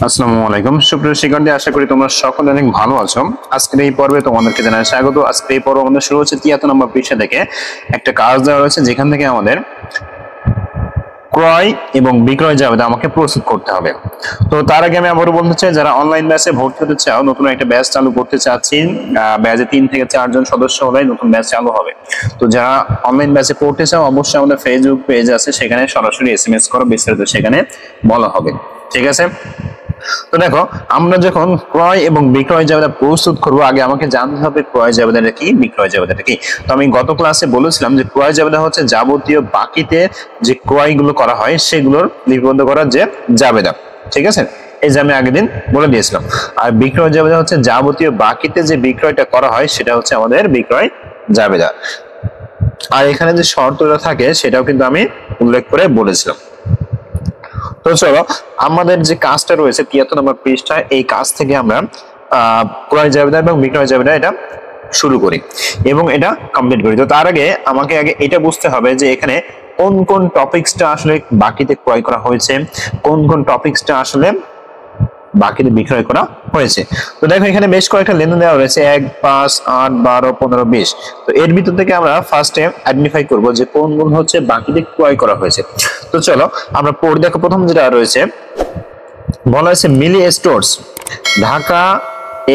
আসসালামু আলাইকুম সুপ্রিয় শিক্ষার্থী, আশা করি তোমরা সকলে অনেক ভালো আছো। আজকের এই পর্বে তোমাদেরকে জানাই স্বাগত। আজকের এই পর্ব আমাদের শুরু হচ্ছে 73 নম্বর পৃষ্ঠা থেকে। একটা কাজ দেওয়া রয়েছে যেখান থেকে আমাদের ক্রয় এবং বিক্রয় জাবেদা আমাকে প্রস্তুত করতে হবে। তো তার আগে আমি আবারও বলতে চাই, যারা অনলাইন ব্যাচে ভর্তি হতে চাও, নতুন একটা ব্যাচ চালু করতে চাচ্ছি, ব্যাচে 3 থেকে 4 জন সদস্য হলে নতুন ব্যাচ চালু হবে। তো যারা অনলাইন ব্যাচে পড়তে চাও, অবশ্যই আমাদের ফেসবুক পেজ আছে, সেখানে সরাসরি এসএমএস করো, বিস্তারিত সেখানে বলা হবে। ঠিক আছে? তো দেখো, আমরা যখন ক্রয় এবং বিক্রয় জাবেদা প্রস্তুত করবো, আগে আমাকে জানতে হবে ক্রয় জাবেদাটা কি, বিক্রয় জাবেদাটা কি। তো আমি গত ক্লাসে বলেছিলাম যে ক্রয় জাবেদা হচ্ছে যাবতীয় বাকিতে যে ক্রয়গুলো করা হয় সেগুলোর লিপিবদ্ধ করার যে জাবেদা। ঠিক আছে, এই যে আমি আগের দিন বলে দিয়েছিলাম। আর বিক্রয় জাবেদা হচ্ছে যাবতীয় বাকিতে যে বিক্রয়টা করা হয় সেটা হচ্ছে আমাদের বিক্রয় জাবেদা। আর এখানে যে শর্তটা থাকে সেটাও কিন্তু আমি উল্লেখ করে বলেছিলাম। তো চলো, আমাদের যে কাজটা রয়েছে 73 নম্বর পৃষ্ঠায়, এই কাজ থেকে আমরা ক্রয় জাবেদা এবং বিক্রয় জাবেদা এটা শুরু করি এবং এটা কমপ্লিট করি। তো তার আগে আমাকে এটা বুঝতে হবে যে এখানে কোন কোন টপিকসটা আসলে বাকিতে ক্রয় করা হয়েছে, কোন কোন টপিকসটা আসলে বাকিতে বিক্রয় করা হয়েছে। তো দেখো, এখানে বেশ কয়েকটা লেনদেন দেওয়া রয়েছে, 1, 5, 8, 12, 15, 20। তো এর ভিতর থেকে আমরা ফার্স্টে আইডেন্টিফাই করব যে কোনগুলো হচ্ছে বাকিতে ক্রয় করা হয়েছে। তো চলো আমরা পড়ি। দেখো, প্রথম যেটা রয়েছে বলা হয়েছে মিলি স্টোরস ঢাকা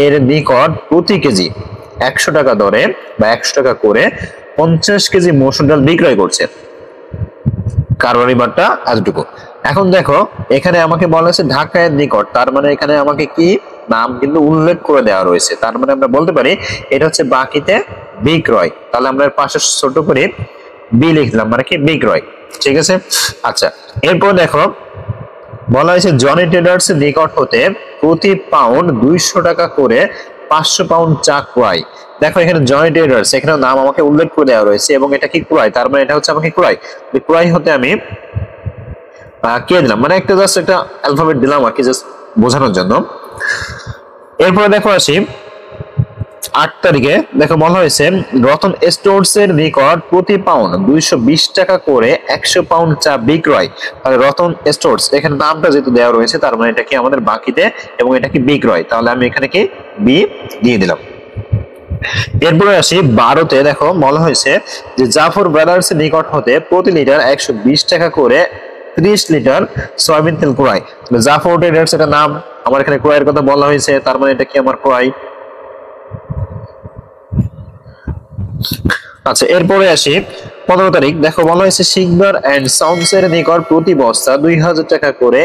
এর নিকট প্রতি কেজি 100 টাকা দরে বা 100 টাকা করে 50 কেজি মসুর ডাল বিক্রয় করছে। কারবারি বারটা এতটুকু। এখন দেখো, এখানে আমাকে বলা হয়েছে ঢাকার নিকট, তার মানে এখানে আমাকে কি নাম কিন্তু উল্লেখ করে দেওয়া রয়েছে, তার মানে আমরা বলতে পারি এটা হচ্ছে বাকিতে বিক্রয়। তাহলে আমরা পাশে ছোট করে বি লিখলাম, মানে কি বিক্রয়। ঠিক আছে, আচ্ছা। এরপর দেখো বলা হয়েছে জনি ট্রেডার্স নিকট হতে প্রতি পাউন্ড 200 টাকা করে 500 পাউন্ড চা ক্রয়। দেখো, এখানে জনি ট্রেডার্স, এখানে নাম আমাকে উল্লেখ করে দেওয়া রয়েছে এবং এটা কি ক্রয়, তার মানে এটা হচ্ছে আমাকে ক্রয়। ক্রয় হতে আমি কে দিলাম, মানে একটা জাস্ট একটা অ্যালফাবেট দিলাম আর কি, জাস্ট বোঝানোর জন্য। এরপরে দেখো আসি 8 তারিখে। দেখো বলা হয়েছে রতন স্টোরস এর নিকট প্রতি পাউন্ড 220 টাকা করে 100 পাউন্ড চা বিক্রয়। তাহলে রতন স্টোরস, এখানে নামটা যেহেতু দেওয়া রয়েছে তার মানে এটা কি আমাদের বাকিতে এবং এটা কি বিক্রয়, তাহলে আমি এখানে কি বি দিয়ে দিলাম। এরপরে আসি 12তে। দেখো বলা হয়েছে যে জাফর ব্রাদার্স এর নিকট হতে প্রতি লিটার 120 টাকা করে 30 লিটার সয়াবিন তেল ক্রয়। জাফর ট্রেডার্স এটা নাম, আমার এখানে ক্রয়ের কথা বলা হয়েছে, তার মানে এটা কি আমার ক্রয়। আচ্ছা, এরপরে আসি 15 তারিখ। দেখো বলা হয়েছে শিকদার এন্ড সন্স এর নিকট প্রতি বস্তা 2000 টাকা করে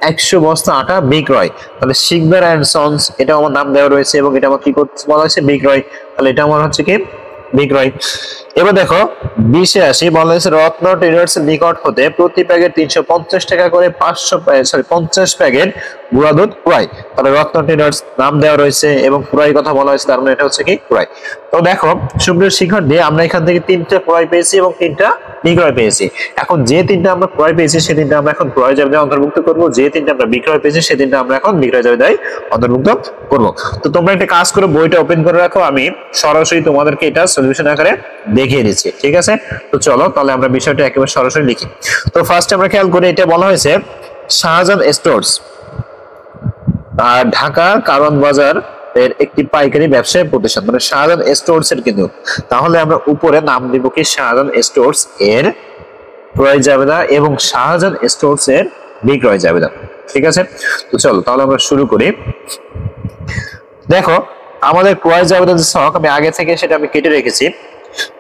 100 বস্তা আটা বিক্রয়। তাহলে শিকদার এন্ড সন্স, এটা আমার নাম দেওয়া রয়েছে এবং এটা আমার কি করতে বলা হয়েছে, বিক্রয়। তাহলে এটা আমার হচ্ছে কি বিক্রয়। এবার দেখো 20-এ আসি। বলা হয়েছে রত্ন ট্রেডার্স এর নিকট হতে প্রতি প্যাকেট 350 টাকা করে 50 প্যাকেট গুঁড়া দুধ ক্রয়। তাহলে রত্ন ট্রেডার্স নাম দেওয়া রয়েছে এবং ক্রয় কথা বলা হয়েছে, তার মানে এটা হচ্ছে কি ক্রয়। তো দেখো সুপ্রিয় শিক্ষার্থী, আমরা এখান থেকে 3টা ক্রয় পেয়েছি এবং 3টা বিক্রয় পেয়েছি। এখন যে 3টা আমরা ক্রয় পেয়েছি সে 3টা আমরা এখন ক্রয় জাবেদায় অন্তর্ভুক্ত করব, যে 3টা আমরা বিক্রয় পেয়েছি সে 3টা আমরা এখন বিক্রয় জাবেদায় অন্তর্ভুক্ত করব। তো তোমরা একটা কাজ করে বইটা ওপেন করে রাখো, আমি সরাসরি তোমাদেরকে এটা সলিউশন আকারে দেখিয়ে দিচ্ছি। ঠিক আছে, তো চলো তাহলে আমরা বিষয়টা একেবারে সরাসরি লিখি। তো ফার্স্ট আমরা খেয়াল করি, এটা বলা হয়েছে শাহজাহান স্টোরস আর ঢাকা কারওয়ান বাজার এর একটি পাইকারি ব্যবসায়ী প্রতিষ্ঠান, মানে শাহজাহান স্টোরস এর কিন্তু। তাহলে আমরা উপরে নাম দিব কি শাহজাহান স্টোরস এর ক্রয় জাবেদা এবং শাহজাহান স্টোরস এর বিক্রয় জাবেদা। ঠিক আছে, তো চলো তাহলে আমরা শুরু করি। দেখো আমাদের ক্রয় জাবেদা যে ছক আমি আগে থেকে সেটা আমি কেটে রেখেছি।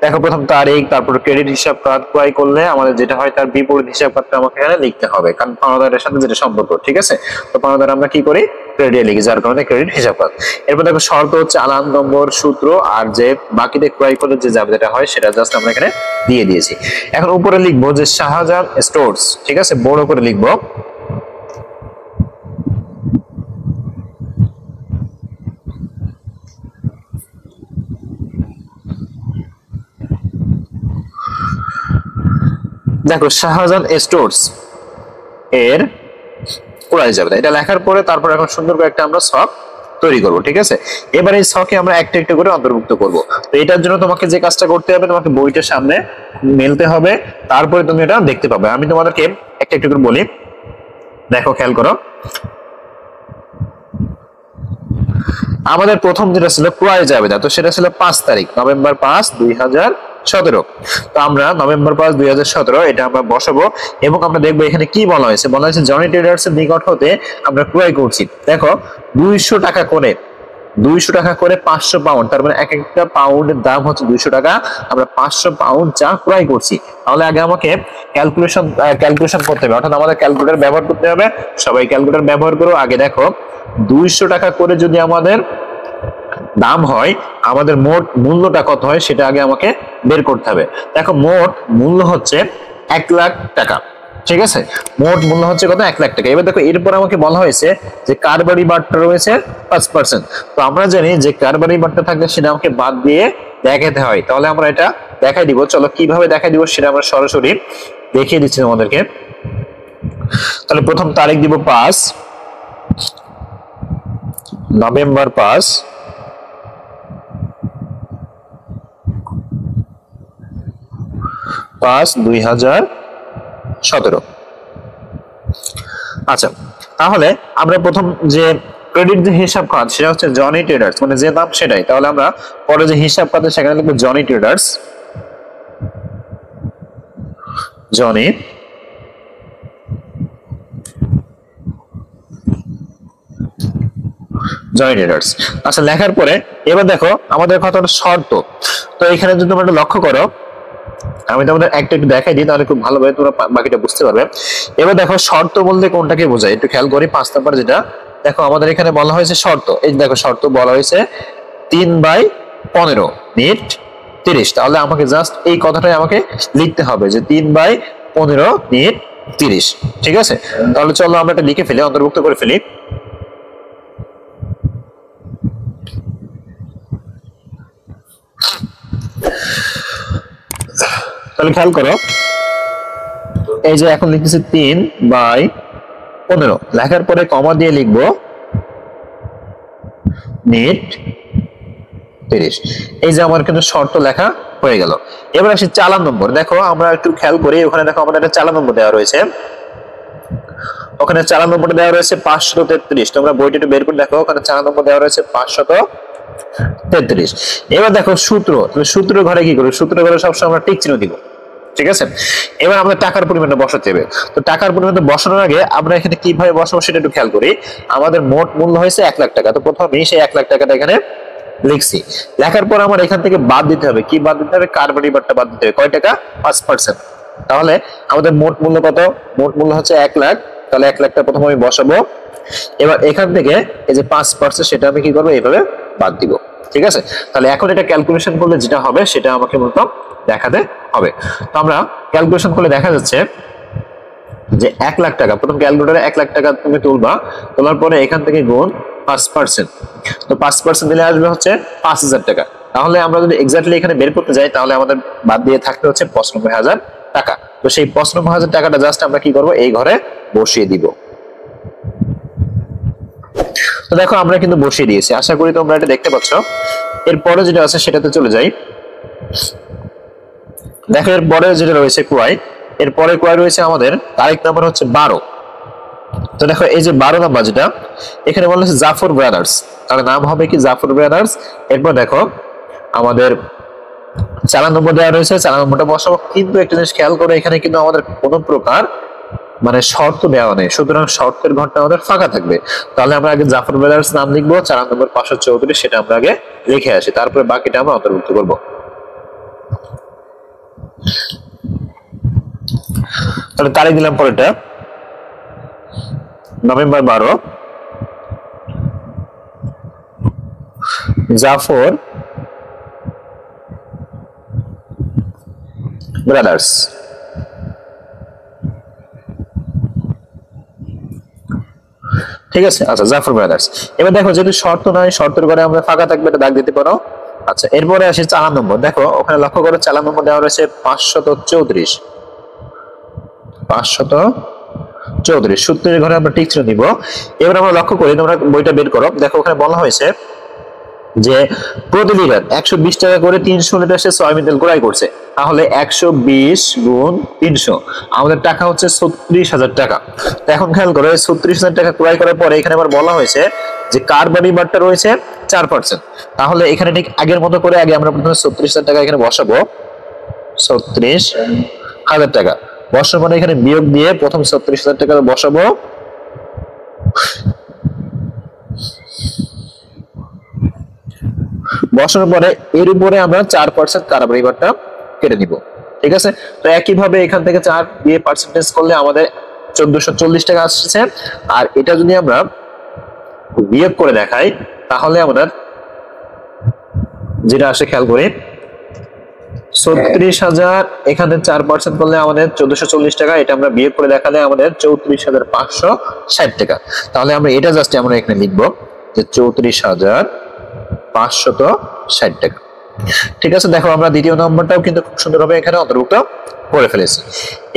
দেখো প্রথম তারিখ, তারপর ক্রেডিট হিসাব কার্ড ক্রয় করলে আমাদের যেটা হয় তার বিপরীত হিসাব কার্ডটা আমাকে এখানে লিখতে হবে, কারণ পাওনাদারের সাথে যেটা সম্পর্ক। ঠিক আছে, তো পাওনাদার আমরা কি করি, ক্রেডিট লিখি, যার কারণে ক্রেডিট হিসাব কার্ড। এরপর দেখো শর্ত হচ্ছে আলান নম্বর, সূত্র আর যে বাকিতে ক্রয় করলে যে জাবেদাটা হয় সেটা জাস্ট আমরা এখানে দিয়ে দিয়েছি। এখন উপরে লিখবো যে শাহজাহান স্টোরস, ঠিক আছে, বড় করে লিখবো। দেখো শাহজাহান স্টোরস এর ক্রয় জাবেদা, এটা লেখার পরে তারপর এখন সুন্দর করে একটা আমরা ছক তৈরি করব। ঠিক আছে, এবার এই ছকে আমরা একটা একটা করে অন্তর্ভুক্ত করব। তো এটার জন্য তোমাকে যে কাজটা করতে হবে, তোমাকে বইটার সামনে মেলতে হবে, তারপরে তুমি এটা দেখতে পাবে। আমি তোমাদেরকে একটা একটা করে বলি, দেখো খেয়াল করো। আমাদের প্রথম যেটা ছিল ক্রয় জাবেদা, তো সেটা ছিল 5 তারিখ, নভেম্বর 5, 2017। তো আমরা নভেম্বর 5, 2017 এটা আমরা বসাবো এবং আমরা দেখবো এখানে কি বলা হয়েছে। বলা হয়েছে জনি ট্রেডার্স এর নিকট হতে আমরা ক্রয় করছি। দেখো 200 টাকা করে, 200 টাকা করে 500 পাউন্ড, তার মানে এক একটা পাউন্ডের দাম হচ্ছে 200 টাকা। আমরা 500 পাউন্ড চা ক্রয় করছি। তাহলে আগে আমাকে ক্যালকুলেশন করতে হবে, অর্থাৎ আমাদের ক্যালকুলেটর ব্যবহার করতে হবে। সবাই ক্যালকুলেটর ব্যবহার করো। আগে দেখো 200 টাকা করে যদি আমাদের দাম হয়, আমাদের মোট মূল্যটা কত হয় সেটা আগে আমাকে বের করতে হবে। দেখো মোট মূল্য হচ্ছে 1 লাখ টাকা, ঠিক আছে? মোট মূল্য হচ্ছে কত? 1 লাখ টাকা। এবার দেখো এরপর আমাকে বলা হয়েছে যে কারবারি বারটা রয়েছে 5%। তো আমরা জানি যে কারবারি বারটা থাকলে সেটা আমাকে বাদ দিয়ে দেখাতে হয়। তাহলে আমরা এটা দেখাই দিব। চলো কিভাবে দেখাই দিব সেটা আমরা সরাসরি দেখিয়ে দিচ্ছি তোমাদেরকে। তাহলে প্রথম তারিখ দিব 5 নভেম্বর 5, 2017। আচ্ছা, তাহলে আমরা প্রথম যে ক্রেডিট যে হিসাব খাত সেটা হচ্ছে জনি ট্রেডার্স, মানে যে দাম সেটাই। তাহলে আমরা পরে যে হিসাব খাতে সেখানে লিখবো Johnny traders, Johnny Johnny traders. আচ্ছা, লেখার পরে এবার দেখো আমাদের কতটা শর্ত। তো এখানে যদি তোমরা লক্ষ্য করো, আমি তোমাদের একটা একটু দেখাই দিই, তাহলে খুব ভালোভাবে তোমরা বাকিটা বুঝতে পারবে। এবার দেখো শর্ত বলতে কোনটাকে বোঝায় একটু খেয়াল করি। 5 নাম্বার যেটা, দেখো আমাদের এখানে বলা হয়েছে শর্ত। এই দেখো শর্ত বলা হয়েছে 3/15 মিনিট 30। তাহলে আমাকে জাস্ট এই কথাটাই আমাকে লিখতে হবে যে 3/15 মিনিট 30, ঠিক আছে? তাহলে চলো আমরা এটা লিখে ফেলি, অন্তর্ভুক্ত করে ফেলি। তাহলে খেয়াল করো, এই যে এখন লিখতেছি 3/15, লেখার পরে কমা দিয়ে লিখবো মিনিট 30। এই যে আমার কিন্তু শর্ত লেখা হয়ে গেল। এবার আসি চালান নম্বর। দেখো আমরা একটু খেয়াল করি, ওখানে দেখো আমাদের একটা চালান নম্বর দেওয়া রয়েছে। ওখানে চালান নম্বরটা দেওয়া রয়েছে 533। তোমরা বইটা একটু বের করে দেখো, ওখানে চালান নম্বর দেওয়া রয়েছে 533। এবার দেখো সূত্র, সূত্র ঘরে কি করবো? সূত্র ঘরে সবসময় আমরা টিক চিহ্ন দিব, ঠিক আছে? এবার আমাদের টাকার পরিমাণটা বসাতে হবে। তো টাকার পরিমাণটা বসানোর আগে আমরা এখানে কিভাবে বসাবো সেটা একটু খেয়াল করি। আমাদের মোট মূল্য হয়েছে 1 লাখ টাকা। তো প্রথমেই সেই 1 লাখ টাকাটা এখানে লিখছি। লেখার পর আমার এখান থেকে বাদ দিতে হবে, কি বাদ দিতে হবে? কারবারি বারটা বাদ দিতে হবে। কয় টাকা? 5%। তাহলে আমাদের মোট মূল্য কত? মোট মূল্য হচ্ছে 1 লাখ। তাহলে 1 লাখটা প্রথমে আমি বসাবো। এবার এখান থেকে এই যে 5% সেটা আমি কি করবো? এইভাবে বাদ দিব, ঠিক আছে? তাহলে এখন এটা ক্যালকুলেশন করলে যেটা হবে সেটা আমাকে মূলত দেখাতে হবে। তো আমরা ক্যালকুলেশন করলে দেখা যাচ্ছে যে 1 লাখ টাকা, প্রথম ক্যালকুলেটরে 1 লাখ টাকা তুমি তুলবা, তোলার পরে এখান থেকে গুণ 5%। তো 5% দিলে আসবে হচ্ছে 5000 টাকা। তাহলে আমরা যদি এক্স্যাক্টলি এখানে বের করতে যাই তাহলে আমাদের বাদ দিয়ে থাকতে হচ্ছে 95,000 টাকা। তো সেই 95,000 টাকাটা জাস্ট আমরা কি করব? এই ঘরে বসিয়ে দিব। তো দেখো আমরা কিন্তু বসিয়ে দিয়েছি, আশা করি তোমরা এটা দেখতে পাচ্ছ। এরপরে যেটা আছে সেটাতে চলে যাই। দেখো এরপরে যেটা রয়েছে ক্রয়, এরপরে ক্রয় রয়েছে আমাদের তারিখ নাম্বার হচ্ছে 12। তো দেখো এই যে 12 নাম্বার যেটা, এখানে বলা হচ্ছে জাফর ব্রাদার্স, তাহলে নাম হবে কি? জাফর ব্রাদার্স। এরপর দেখো আমাদের চালান নম্বর দেওয়া রয়েছে, চালান নম্বরটা বসাবো। কিন্তু একটা জিনিস খেয়াল করো, এখানে কিন্তু আমাদের কোনো প্রকার মানে শর্ত দেওয়া নেই, সুতরাং শর্তের ঘরটা আমাদের ফাঁকা থাকবে। তাহলে আমরা আগে জাফর ব্রাদার্স নাম লিখবো, চালান নম্বর 534, সেটা আমরা আগে লিখে আসি, তারপরে বাকিটা আমরা অন্তর্ভুক্ত করবো। তাহলে তারিখ দিলাম পরেরটা নভেম্বর 12, জাফর ব্রাদার্স। ঠিক আছে, আচ্ছা জাফর ব্রাদার্স। এবার দেখো যদি শর্ত নাই, শর্তের ঘরে আমরা ফাঁকা থাকবে, এটা দাগ দিতে পারো। আচ্ছা, এরপরে আসে চালান নম্বর। দেখো ওখানে লক্ষ্য করো চালান নম্বর দেওয়া রয়েছে 534। 534 সূত্রের ঘরে আমরা টিক চিহ্ন দিব। এবার আমরা লক্ষ্য করি, তোমরা বইটা বের করো। দেখো ওখানে বলা হয়েছে যে প্রতি লিটার 120 টাকা করে 300 লিটার সে সয়াবিন তেল ক্রয় করছে। তাহলে 120 গুণ 300, আমাদের টাকা হচ্ছে 36,000 টাকা। তো এখন খেয়াল করো 36,000 টাকা ক্রয় করার পরে এখানে আবার বলা হয়েছে যে কারবারি বারটা রয়েছে 4%, তাহলে এখানে ঠিক আগের মতো করে আগে আমরা প্রথমে 36,000 টাকা এখানে বসাবো, 36,000 টাকা বসার পরে এখানে বিয়োগ দিয়ে প্রথম 36,000 টাকা বসাবো, বসানোর পরে এর উপরে আমরা 4% কারাবারিবারটা কেটে নিব। ঠিক আছে, তো একইভাবে এখান থেকে 4 দিয়ে পার্সেন্টেজ করলে আমাদের 1440 টাকা আসছে। আর এটা যদি আমরা বিয়োগ করে দেখাই তাহলে আমাদের যেটা আসে খেয়াল করি, 36,000 এখানে 4% করলে আমাদের 1440 টাকা, এটা আমরা বিয়োগ করে দেখালে আমাদের 34,560 টাকা। তাহলে আমরা এটা জাস্ট আমরা এখানে লিখবো যে 34,560 টাকা। ঠিক আছে, দেখো আমরা দ্বিতীয় নম্বরটাও কিন্তু খুব সুন্দরভাবে এখানে অন্তর্ভুক্ত করে ফেলেছি।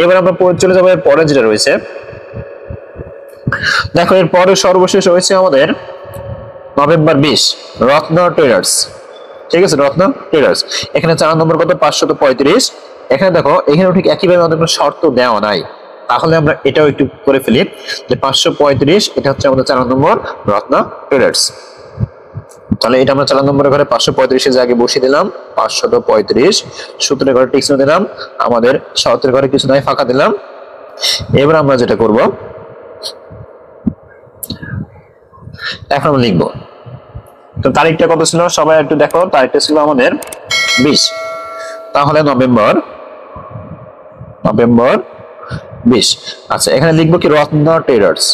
এবার আমরা চলে যাবো পরে যেটা রয়েছে, দেখো এর পরে সর্বশেষ রয়েছে আমাদের নভেম্বর 20 রত্ন ট্রেডার্স। ঠিক আছে, রত্ন ট্রেডার্স এখানে 4 নম্বর কত 535। এখানে দেখো এখানেও ঠিক একইভাবে আমাদের কোনো শর্ত দেওয়া নাই, তাহলে আমরা এটাও একটু করে ফেলি যে 535 এটা হচ্ছে আমাদের 4 নম্বর রত্ন ট্রেডার্স। তাহলে এটা আমরা 4 নম্বরের ঘরে 535 এর জায়গায় বসিয়ে দিলাম 535, সূত্রের ঘরে টিক চিহ্ন দিলাম, আমাদের শর্তের ঘরে কিছু নাই ফাঁকা দিলাম। এবার আমরা যেটা করব এখন আমরা লিখবো, তো তারিখটা কত ছিল সবাই একটু দেখো, তারিখটা ছিল আমাদের 20, তাহলে নভেম্বর 20। আচ্ছা এখানে লিখবো কি রত্ন ট্রেডার্স।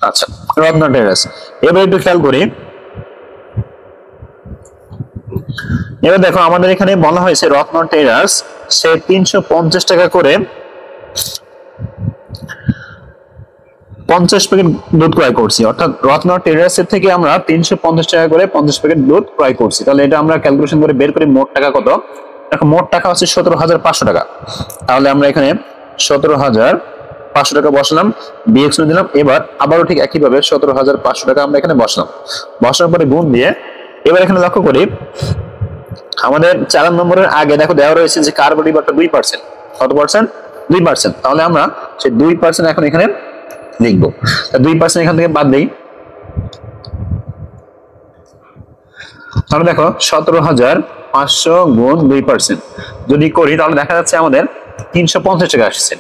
আচ্ছা রত্ন ট্রেডার্স, এবার একটু খেয়াল করি, এবার দেখো আমাদের এখানে বলা হয়েছে রত্ন ট্রেডার্স সে 350 টাকা করে 50 প্যাকেট দুধ ক্রয় করছি, অর্থাৎ রত্ন ট্রেডার্স এর থেকে আমরা 350 টাকা করে 50 প্যাকেট দুধ ক্রয় করছি। তাহলে এটা আমরা ক্যালকুলেশন করে বের করি মোট টাকা কত, দেখো মোট টাকা হচ্ছে 17,500 টাকা। তাহলে আমরা এখানে 17,500 টাকা বসালাম, বিয়োগ করে দিলাম। এবার আবারও ঠিক একইভাবে 17,500 টাকা আমরা এখানে বসালাম, বসানোর পরে গুণ দিয়ে এবার এখানে লক্ষ্য করি আমাদের 4 নম্বরের আগে দেখো দেওয়া রয়েছে যে কার্বরিবারটা 2%, কত পার্সেন্ট 2%। তাহলে আমরা সেই 2% এখন এখানে লিখবো, 2% এখান থেকে বাদ দেই, তাহলে দেখো 17,500 গুণ 2% যদি করি তাহলে দেখা যাচ্ছে আমাদের 350 টাকা আসছে।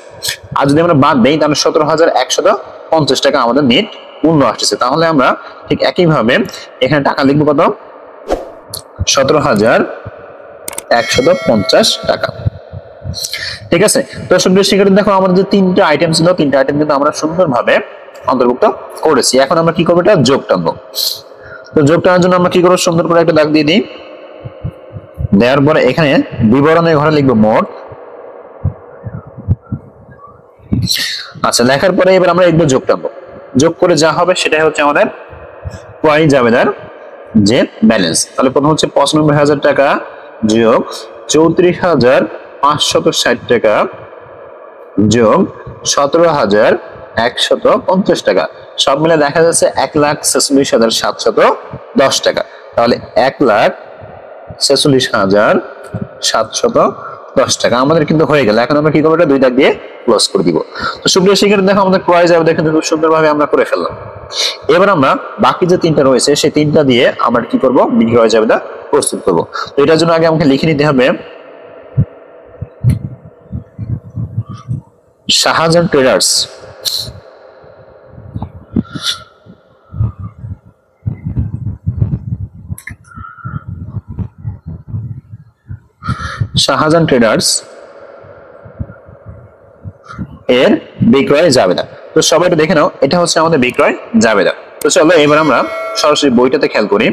আর যদি আমরা বাদ দেই তাহলে 17,150 টাকা আমাদের নেট মূল্য আসছে। তাহলে আমরা ঠিক একইভাবে এখানে টাকা লিখবো কত 17,150 টাকা। ঠিক আছে, তো সুন্দর শিক্ষার্থী দেখো আমাদের যে 3টা আইটেম ছিল 3টা আইটেম কিন্তু আমরা সুন্দরভাবে অন্তর্ভুক্ত করেছি। এখন আমরা কি করবো, এটা যোগ টানবো। তো যোগ টানার জন্য আমরা কি করবো, সুন্দর করে একটা দাগ দিয়ে দিই, দেওয়ার পরে এখানে বিবরণের ঘরে লিখবো মোট। আচ্ছা লেখার পরে এবার আমরা লিখবো যোগ টানবো, যোগ করে যা হবে সেটাই হচ্ছে আমাদের ক্রয় জাবেদার যে ব্যালেন্স। তাহলে প্রথম হচ্ছে 95,000 টাকা যোগ 34,560 টাকা যোগ 17,150 টাকা, সব মিলে দেখা যাচ্ছে 1,46,710 টাকা। তাহলে 1,46,710 টাকা আমাদের কিন্তু হয়ে গেল। এখন আমরা কি করবো, এটা 2 দাগ দিয়ে ক্লোজ করে দিব। তো সুপ্রিয় শিক্ষার্থী দেখো আমাদের ক্রয় জাবেদা কিন্তু খুব সুন্দরভাবে আমরা করে ফেললাম। এবার আমরা বাকি যে 3টা রয়েছে সেই 3টা দিয়ে আমরা কি করব, বিক্রয় জাবেদা প্রস্তুত করব। তো এটার জন্য আগে আমাকে লিখে নিতে হবে শাহজাহান ট্রেডার্স, শাহজাহান ট্রেডার্স এর বিক্রয় জাবেদা। তো সবাই একটু দেখে নাও, এটা হচ্ছে আমাদের বিক্রয় জাবেদা। তো চলো এবার আমরা সরাসরি বইটাতে খেয়াল করি।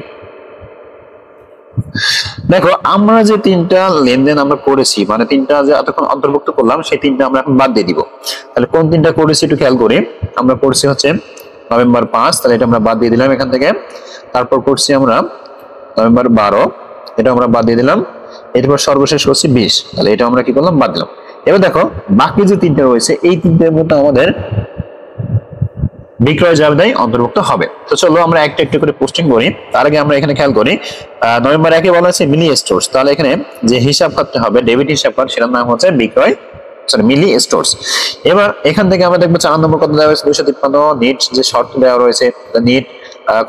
দেখো আমরা যে 3টা লেনদেন আমরা করেছি, মানে 3টা যে এতক্ষণ অন্তর্ভুক্ত করলাম সেই 3টা আমরা এখন বাদ দিয়ে দিব। তাহলে কোন 3টা করেছি একটু খেয়াল করি, আমরা করছি হচ্ছে নভেম্বর 5, তাহলে এটা আমরা বাদ দিয়ে দিলাম এখান থেকে। তারপর করছি আমরা নভেম্বর 12, এটা আমরা বাদ দিয়ে দিলাম। এরপর সর্বশেষ করছি 20, তাহলে এটা আমরা কি করলাম, বাদ দিলাম। এবার দেখো বাকি যে 3টা রয়েছে এই 3টার মধ্যে আমাদের বিক্রয় জাবেদায় অন্তর্ভুক্ত হবে। তো চলো আমরা একটা একটা করে পোস্টিং করি। তার আগে আমরা এখানে খেয়াল করি নভেম্বর 1 বলা আছে মিলি স্টোরস, তাহলে এখানে যে হিসাব করতে হবে ডেবিট হিসাব কর সেটার নাম হচ্ছে বিক্রয় মিলি স্টোরস। এবার এখান থেকে আমরা দেখবো 4 নম্বর কত দেওয়া হয়েছে 253, নিট যে শর্ত দেওয়া রয়েছে নিট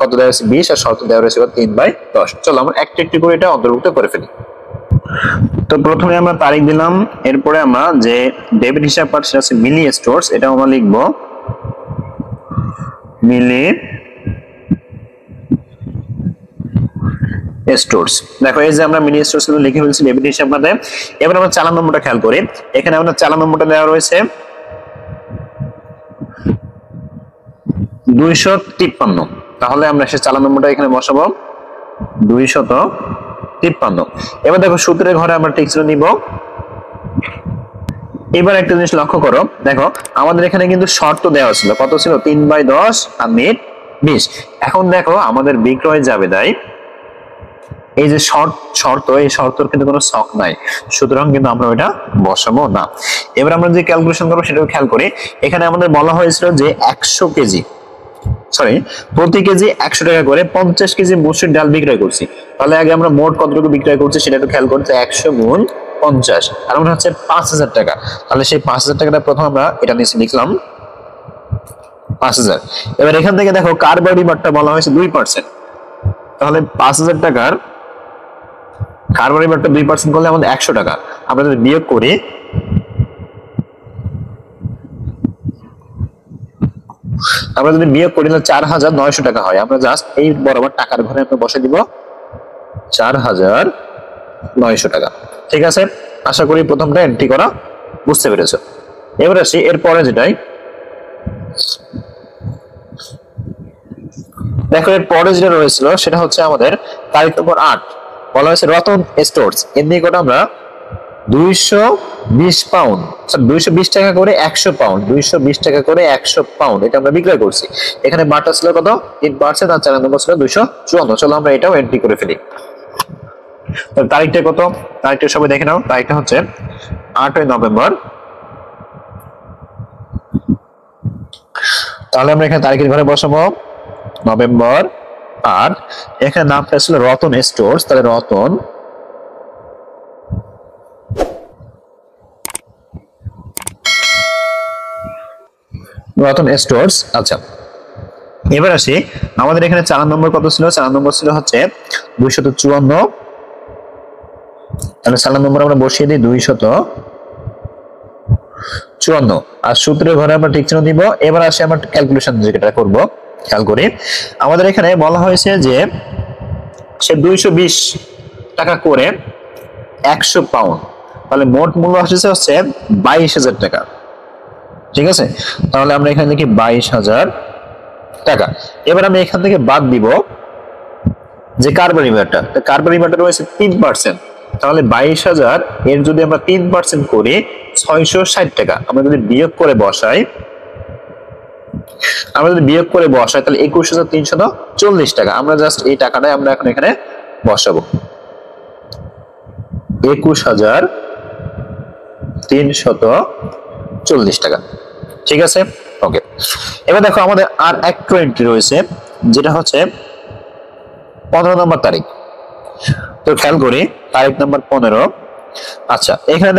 কত দেওয়া হয়েছে 20 আর শর্ত দেওয়া রয়েছে 3/10। চলো আমরা একটা একটি করে এটা অন্তর্ভুক্ত করে ফেলি। তো প্রথমে আমরা তারিখ দিলাম, এরপরে আমরা যে ডেবিট হিসাব পার্ট সেটা হচ্ছে মিলি স্টোরস, এটা আমরা লিখবো মিলি স্টোরস। দেখো এই যে আমরা মিলি স্টোরস লিখে ফেলছি ডেবিট হিসাব পার্টে। এবার আমরা 4 নম্বরটা খেয়াল করি, এখানে আমরা 4 নম্বরটা দেওয়া রয়েছে 253, তাহলে আমরা সে 4 নম্বরটা এখানে বসাবো 253। এবার দেখো সূত্রের ঘরে আমরা টিক চিহ্ন নিব। এবার একটা জিনিস লক্ষ্য করো, দেখো আমাদের এখানে কিন্তু শর্ত দেওয়া ছিল, কত ছিল 3/10 আর নিট 20। এখন দেখো আমাদের বিক্রয় জাবেদায় এই যে শর্ত এই শর্তের কিন্তু কোনো ছক নাই, সুতরাং কিন্তু আমরা ওইটা বসাবো না। এবার আমরা যে ক্যালকুলেশন করবো সেটাও খেয়াল করি। এখানে আমাদের বলা হয়েছিল যে 100 কেজি প্রতি কেজি 100 টাকা করে 50 কেজি মসুর ডাল বিক্রয় করছি। তাহলে আগে আমরা মোট কতটুকু বিক্রয় করছি সেটা একটু খেয়াল করতে, 100 গুণ 50 আর আমরা হচ্ছে 5000 টাকা। তাহলে সেই 5000 টাকাটা প্রথম আমরা এটা নিচে লিখলাম 5000। এবার এখান থেকে দেখো কারবারি বারটা বলা হয়েছে 2%, তাহলে 5000 টাকার কারবারি বারটা 2% করলে আমাদের 100 টাকা। আমরা যদি বিয়োগ করি তাহলে 4900 টাকা হয়। আমরা জাস্ট এই বরাবর টাকার ঘরে আমরা বসে দিব 4900 টাকা। ঠিক আছে, আশা করি প্রথমটা এন্ট্রি করা বুঝতে পেরেছো। এবার আসি এরপরে যেটাই, দেখো এর পরে যেটা রয়েছিল সেটা হচ্ছে আমাদের তারিখ নম্বর 8, বলা হয়েছে রতন স্টোরস এর নিয়ে করে আমরা 220 পাউন্ড 220 টাকা করে 100 পাউন্ড 220 টাকা করে 100 পাউন্ড এটা আমরা বিক্রয় করছি। এখানে বাটা ছিল কত 3% আর 4 নম্বর ছিল 254। চলো আমরা এটাও এন্ট্রি করে ফেলি। তারিখটা কত, তারিখটা সবাই দেখে নাও, তারিখটা হচ্ছে 8 নভেম্বর। তাহলে আমরা এখানে তারিখের ঘরে বসাবো নভেম্বর 8। এখানে নামটা ছিল রতন স্টোরস, তাহলে রতন স্টোরস। আচ্ছা এবার আসি আমাদের এখানে 4 নম্বর কত ছিল, 4 নম্বর ছিল হচ্ছে 254। তাহলে 4 নম্বর আমরা বসিয়ে দিই 254 আর সূত্রের ঘরে আমরা ঠিক চিহ্ন দিব। এবার আসি আমরা ক্যালকুলেশন যেটা করব, খেয়াল করি আমাদের এখানে বলা হয়েছে যে সে 220 টাকা করে 100 পাউন্ড, তাহলে মোট মূল্য আসছে হচ্ছে 22000 টাকা। ঠিক আছে, তাহলে আমরা এখানে লিখি 22000 টাকা। এবার আমি এখান থেকে বাদ দিব যে কারবারি বারটা, কারবারি বারটা রয়েছে 3%, তাহলে 22000 এর যদি আমরা 3% করি 660 টাকা। আমরা যদি বিয়োগ করে বসাই তাহলে 21340 টাকা। আমরা জাস্ট এই টাকাটাই আমরা এখন এখানে বসাবো 21340 টাকা। ঠিক আছে, ওকে। এবার দেখো আমাদের আর একটা এন্ট্রি রয়েছে যেটা হচ্ছে 15 নম্বর তারিখ। তো খেয়াল করি তারিখ নাম্বার 15। আচ্ছা এখানে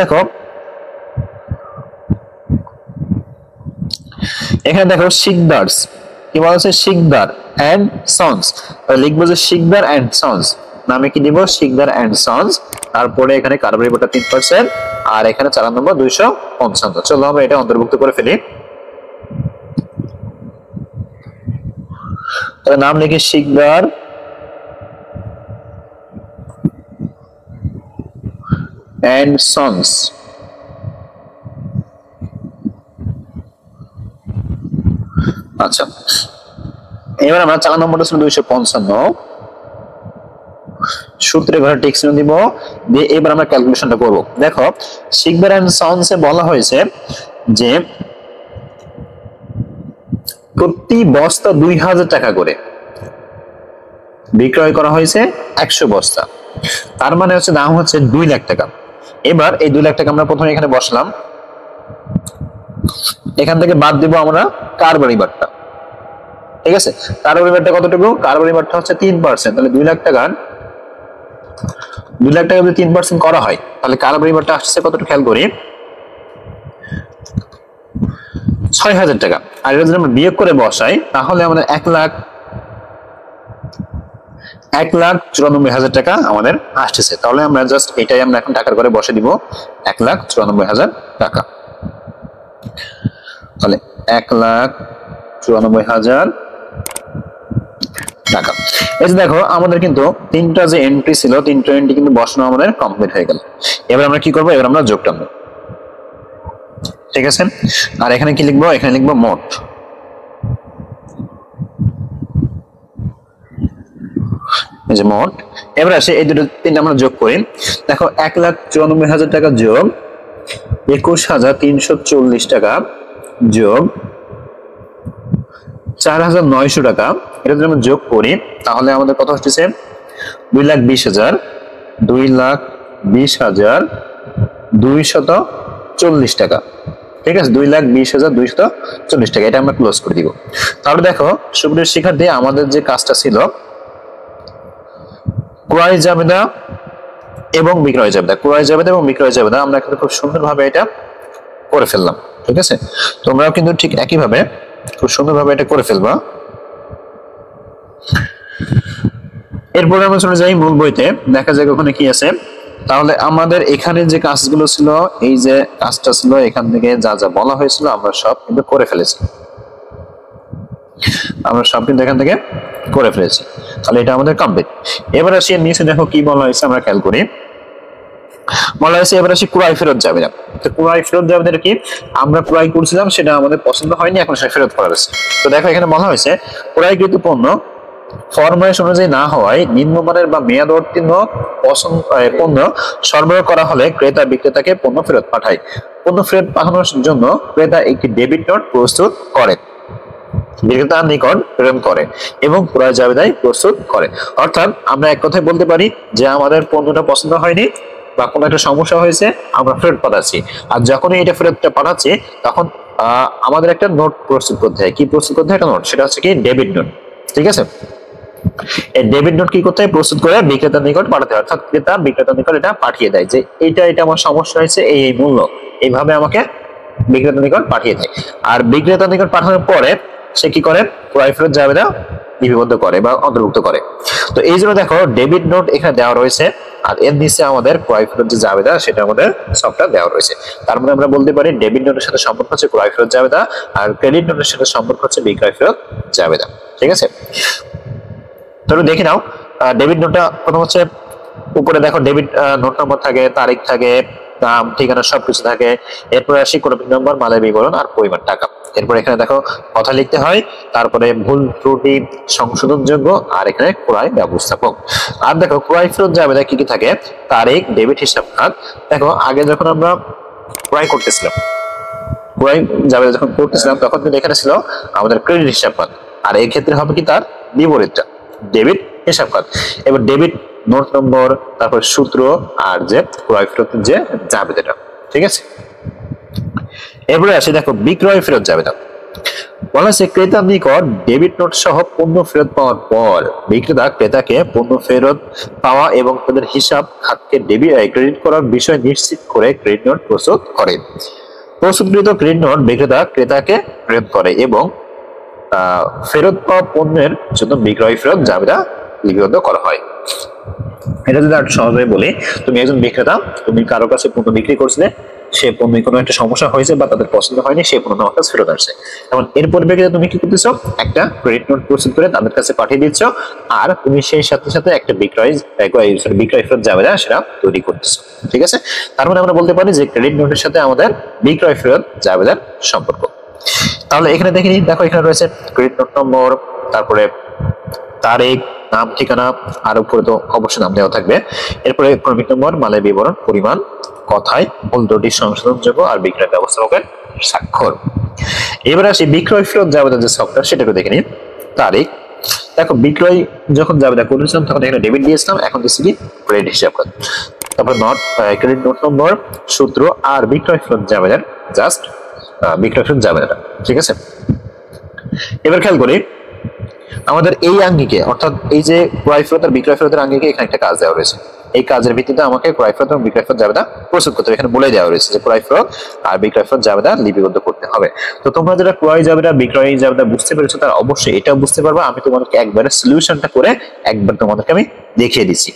দেখো শিকদারস কি বলা হচ্ছে, শিকদার এন্ড সন্স। লিখবো যে শিকদার এন্ড সন্স, নামে কি দিব শিকদার এন্ড সন্স। তারপরে এখানে কারবারি বাটা 3% আর এখানে 4 নম্বর 255। চলো আমরা এটা অন্তর্ভুক্ত করে ফেলি। তাহলে নাম লিখি শিকদার এন্ড সন্স। আচ্ছা এবার আমরা 4 নম্বরটা ছিল 255, সূত্রে ঘরে টিক চিহ্ন দিব দিয়ে এবার আমরা ক্যালকুলেশনটা করব। দেখো শিকদার এন্ড সন্স এ বলা হয়েছে যে প্রতি বস্তা 2000 টাকা করে বিক্রয় করা হয়েছে 100 বস্তা, তার মানে হচ্ছে দাম হচ্ছে 2 লাখ টাকা। এবার এই 2 লাখ টাকা আমরা প্রথমে এখানে বসলাম, এখান থেকে বাদ দিব আমরা কারবারি বারটা, ঠিক আছে। কারো পরিমাণটা কতটুকু? কারো পরিমাণটা হচ্ছে 3%। তাহলে 2 লাখ টাকা যদি 3% করা হয় তাহলে কারো পরিমাণটা আসছে কতটুকু খেয়াল করি, 6,000 টাকা। আর এটা যদি আমরা বিয়োগ করে বসাই তাহলে আমাদের 1,94,000 টাকা আমাদের আসতেছে। তাহলে আমরা জাস্ট এটাই আমরা এখন টাকার করে বসে দিব, 1,94,000 টাকা। তাহলে 1,94,000 টাকা। এই যে দেখো আমাদের কিন্তু তিনটা যে এন্ট্রি ছিল, তিনটা এন্ট্রি কিন্তু বসানো আমাদের কমপ্লিট হয়ে গেল। এবার আমরা কি করবো, এবার আমরা যোগ টানবো, ঠিক আছে। আর এখানে কি লিখবো, এখানে লিখবো মোট। এই যে মোট। এবার আসে এই দুটো তিনটা আমরা যোগ করি। দেখো 1,94,000 টাকা যোগ 21,340 টাকা যোগ 4,900 টাকা, এটা যদি আমরা যোগ করি তাহলে আমাদের কত হচ্ছে, 2,20,000 2,20,240 টাকা, ঠিক আছে। 2,20,240 টাকা, এটা আমরা ক্লোজ করে দিব। তাহলে দেখো সুপ্রিয় শিক্ষার্থী, আমাদের যে কাজটা ছিল ক্রয় জাবেদা এবং বিক্রয় জাবেদা আমরা কিন্তু খুব সুন্দরভাবে এটা করে ফেললাম, ঠিক আছে। তোমরাও কিন্তু ঠিক একইভাবে খুব সুন্দরভাবে এটা করে ফেলবা। এরপর আমরা চলে যাই মূল বইতে, দেখা যাক ওখানে কি আছে। তাহলে আমাদের এখানে যে কাজগুলো ছিল, এই যে কাজটা ছিল, এখান থেকে যা যা বলা হয়েছিল আমরা সব কিন্তু করে ফেলেছি, এখান থেকে করে ফেলেছি। তাহলে এটা আমাদের কমপ্লিট। এবার আসি নিচে, দেখো কি বলা হয়েছে আমরা খেয়াল করি। বলা হয়েছে এবার আসি ক্রয় ফেরত জাবেদা। তো ক্রয় ফেরত জাবেদাটা কি, আমরা ক্রয় করছিলাম, সেটা আমাদের পছন্দ হয়নি, এখন সেটা ফেরত করা হয়েছে। তো দেখো এখানে বলা হয়েছে ক্রয়কৃত পণ্য ফরমাইশ অনুযায়ী না হওয়ায় নিম্নমানের বা মেয়াদ উত্তীর্ণ পণ্য সরবরাহ করা হলে ক্রেতা বিক্রেতাকে পণ্য ফেরত পাঠায়। পণ্য ফেরত পাঠানোর জন্য ক্রেতা একটি ডেবিট নোট প্রস্তুত করে, বিক্রেতার নিকট প্রেরণ করে এবং ক্রয় জাবেদায় প্রস্তুত করে। অর্থাৎ আমরা এক কথায় বলতে পারি যে আমাদের পণ্যটা পছন্দ হয়নি বা কোনো একটা সমস্যা হয়েছে, আমরা ফেরত পাঠাচ্ছি। আর যখনই এটা ফেরতটা পাঠাচ্ছি তখন আমাদের একটা নোট প্রস্তুত করতে হয়। কি প্রস্তুত করতে হয়? একটা নোট, সেটা হচ্ছে কি ডেবিট নোট, ঠিক আছে। এই ডেবিট নোট কি করতে হয়? প্রস্তুত করে বিক্রেতার নিকট পাঠাতে হয়। অর্থাৎ ক্রেতা বিক্রেতার নিকট এটা পাঠিয়ে দেয় যে এটা আমার সমস্যা হয়েছে, এই মূল্য, এইভাবে আমাকে বিক্রেতার নিকট পাঠিয়ে দেয়। আর বিক্রেতার নিকট পাঠানোর পরে সে কি করে? ক্রয় ফেরত জাবেদা লিপিবদ্ধ করে বা অন্তর্ভুক্ত করে। তো এই জন্য দেখো ডেবিট নোট এখানে দেওয়া রয়েছে, আর এর নিচে আমাদের ক্রয় ফেরত যে জাবেদা সেটা আমাদের সবটা দেওয়া রয়েছে। তার মানে আমরা বলতে পারি ডেবিট নোটের সাথে সম্পর্ক হচ্ছে ক্রয় ফেরত জাবেদা, আর ক্রেডিট নোটের সাথে সম্পর্ক হচ্ছে বিক্রয় ফেরত জাবেদা, ঠিক আছে। তাহলে দেখে নাও, ডেবিট নোটটা প্রথম হচ্ছে উপরে দেখো ডেবিট নোট নম্বর থাকে, তারিখ থাকে, নাম, ঠিকানা সবকিছু থাকে। এরপরে আসি ক্রমিক নম্বর, মালের বিবরণ আর পরিমাণ টাকা। এরপর এখানে দেখো কথা লিখতে হয়, তারপরে ভুল ত্রুটি সংশোধনযোগ্য, আর এখানে ক্রয় ব্যবস্থাপক। আর দেখো ক্রয় ফেরত জাবেদা কি কি থাকে? তারিখ, ডেবিট হিসাব খাত। দেখো আগে যখন আমরা ক্রয় করতেছিলাম, ক্রয় জাবেদা যখন করতেছিলাম তখন কিন্তু এখানে ছিল আমাদের ক্রেডিট হিসাব খাত, আর এই ক্ষেত্রে হবে কি তার বিপরীতটা, ডেবিট হিসাব খাত। এবার ডেবিট নোট নম্বর, তারপর সূত্র, আর যে ক্রয় ফেরতের যে জাবেদাটা, ঠিক আছে। এরপরে আসি দেখো বিক্রয় ফেরত জাবেদা। বলা হচ্ছে ক্রেতার নিকট ডেবিট নোট সহ পণ্য ফেরত পাওয়ার পর বিক্রেতা ক্রেতাকে পণ্য ফেরত পাওয়া এবং তাদের হিসাব খাতকে ক্রেডিট করার বিষয় নিশ্চিত করে ক্রেডিট নোট প্রস্তুত করে। প্রস্তুতকৃত ক্রেডিট নোট বিক্রেতা ক্রেতাকে প্রেরণ করে এবং ফেরত পাওয়া পণ্যের জন্য বিক্রয় ফেরত জাবেদা লিপিবদ্ধ করা হয়। এটা যদি আর সহজভাবে বলি, তুমি একজন বিক্রেতা, তুমি কারো কাছে পণ্য বিক্রি করছিলে, সে পণ্যে কোনো একটা সমস্যা হয়েছে বা তাদের পছন্দ হয়নি, সেই পণ্য আমার কাছে ফেরত আসছে। এবং এর পরিপ্রেক্ষিতে তুমি কি করতেছো? একটা ক্রেডিট নোট প্রস্তুত করে তাদের কাছে পাঠিয়ে দিচ্ছ, আর তুমি সেই সাথে সাথে একটা বিক্রয় ফেরত জাবেদা সেটা তৈরি করতেছো, ঠিক আছে। তার মানে আমরা বলতে পারি যে ক্রেডিট নোটের সাথে আমাদের বিক্রয় ফেরত জাবেদার সম্পর্ক। তাহলে এখানে দেখে নিই, দেখো এখানে রয়েছে ক্রেডিট নোট নম্বর, তারপরে তারিখ, নাম, ঠিকানা, আর উপরে তো অবশ্যই নাম দেওয়া থাকবে। এরপরে ক্রমিক নম্বর, মালের বিবরণ, পরিমাণ, কথায় ভুল ত্রুটি সংশোধনযোগ্য, আর বিক্রয় ব্যবস্থাপকের স্বাক্ষর। এবার আসি বিক্রয় ফেরত জাবেদা যে সফটওয়্যার সেটা একটু দেখে নিন। তারিখ, দেখো বিক্রয় যখন জাবেদা করেছিলাম তখন এখানে ডেবিট দিয়েছিলাম, এখন দিচ্ছি কি ক্রেডিট হিসাব খাত। তারপর ক্রেডিট নোট নম্বর, সূত্র, আর বিক্রয় ফেরত জাবেদার জাস্ট বিক্রয় ফেরত জাবেদাটা, ঠিক আছে। এবার খেয়াল করি আমাদের এই আঙ্গিকে অর্থাৎ এই যে ক্রয় ফেরত আর বিক্রয় ফেরতের আঙ্গিকে এখানে একটা কাজ দেওয়া রয়েছে। এই কাজের ভিত্তিতে আমাকে ক্রয় ফেরত এবং বিক্রয় ফেরত জাবেদা প্রস্তুত করতে হবে। এখানে বলে দেওয়া রয়েছে যে ক্রয় ফেরত আর বিক্রয় ফেরত জাবেদা লিপিবদ্ধ করতে হবে। তো তোমরা যারা ক্রয় জাবেদা বিক্রয় জাবেদা বুঝতে পেরেছো তারা অবশ্যই এটাও বুঝতে পারবে। আমি তোমাদেরকে একবারে সলিউশনটা করে একবার তোমাদেরকে আমি দেখিয়ে দিচ্ছি।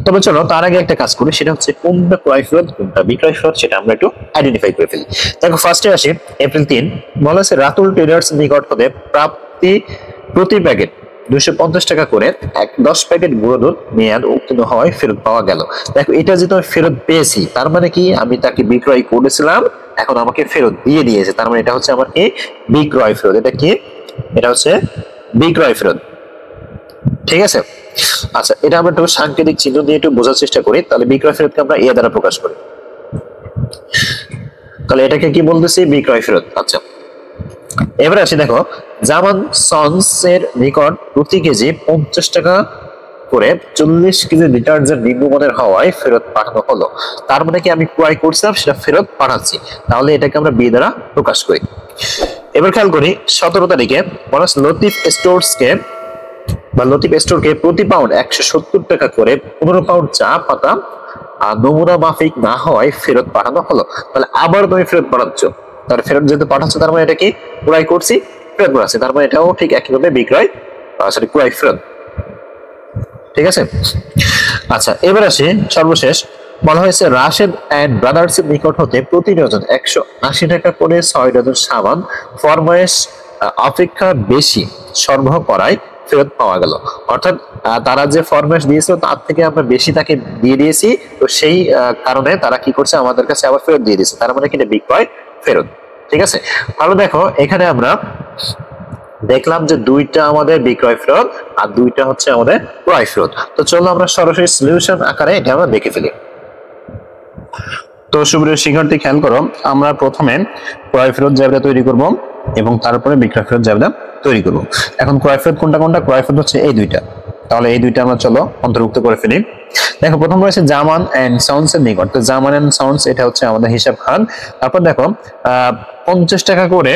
তবে চলো তার আগে একটা কাজ করি, সেটা হচ্ছে কোনটা ক্রয় ফেরত কোনটা বিক্রয় ফেরত সেটা আমরা একটু আইডেন্টিফাই করে ফেলি। দেখো ফার্স্টে আসি এপ্রিল 3 বলা হচ্ছে রাতুল ট্রেডার্স নিকট হতে প্রাপ্তি প্রতি প্যাকেট 250 টাকা করে 10 প্যাকেট গুঁড়ো দুধ মেয়াদ উত্তীর্ণ হওয়ায় ফেরত পাওয়া গেল। দেখো এটা যেহেতু আমি ফেরত পেয়েছি তার মানে কি আমি তাকে বিক্রয় করেছিলাম, এখন আমাকে ফেরত দিয়ে দিয়েছে, তার মানে এটা হচ্ছে আমার কি বিক্রয় ফেরত। এটা কি? এটা হচ্ছে বিক্রয় ফেরত। ঠিক আছে, আচ্ছা এটা আমরা একটু সাংকেতিক চিহ্ন দিয়ে একটু বোঝার চেষ্টা করি। তাহলে বিক্রয় ফেরতকে আমরা এ দ্বারা প্রকাশ করি, তাহলে এটাকে কি বলতেছি? বিক্রয় ফেরত। আচ্ছা এবার আসি, দেখো জামান সন্স এর নিকট প্রতি কেজি 50 টাকা করে 40 কেজি ডিটারজেন্ট নিম্নমানের হওয়ায় ফেরত পাঠানো হলো। তার মানে কি আমি ক্রয় করছিলাম সেটা ফেরত পাঠাচ্ছি, তাহলে এটাকে আমরা বি দ্বারা প্রকাশ করি। এবার খেয়াল করি 17 তারিখে লতিফ স্টোরসকে বা লতিফ স্টোরকে প্রতি পাউন্ড 170 টাকা করে 15 পাউন্ড চা পাতা নমুনা মাফিক না হওয়ায় ফেরত পাঠানো হলো। তাহলে আবার তুমি ফেরত পাঠাচ্ছ, তার ফেরত যেহেতু পাঠাচ্ছ তার মানে এটা কি ক্রয় করছি ফেরত পাঠাচ্ছি, তার মানে এটাও ঠিক একইভাবে বিক্রয় সরি ক্রয় ফেরত। ঠিক আছে, আচ্ছা এবার আসি সর্বশেষ বলা হয়েছে রাশেদ এন্ড ব্রাদার্স এর নিকট হতে প্রতি ডজন 180 টাকা করে 6 ডজন সাবান ফরমায়েশ অপেক্ষা বেশি সরবরাহ করায় ফেরত পাওয়া গেল। অর্থাৎ তারা যে ফরমায়েশ দিয়েছিল তার থেকে আমরা বেশি তাকে দিয়ে দিয়েছি, তো সেই কারণে তারা কি করছে আমাদের কাছে আবার ফেরত দিয়ে দিয়েছে, তার মানে কি এটা বিক্রয় ফেরত। ঠিক আছে, তাহলে দেখো এখানে আমরা দেখলাম যে দুইটা আমাদের বিক্রয় ফেরত আর দুইটা হচ্ছে আমাদের ক্রয় ফেরত। তো চলো আমরা সরাসরি সলিউশন আকারে এটা আমরা দেখে ফেলি। তো সুপ্রিয় শিক্ষার্থী খেয়াল করো, আমরা প্রথমে ক্রয় ফেরত জাবেদা তৈরি করব এবং তারপরে বিক্রয় ফেরত জাবেদা তৈরি করব। এখন ক্রয় ফেরত কোনটা কোনটা? ক্রয় ফেরত হচ্ছে এই দুইটা, তাহলে এই দুইটা আমরা চলো অন্তর্ভুক্ত করে ফেলি। দেখো প্রথম রয়েছে জামান এন্ড সাউন্ডস এর নিকট, তো জামান এন্ড সাউন্ডস এটা হচ্ছে আমাদের হিসাব খান। তারপর দেখো 50 টাকা করে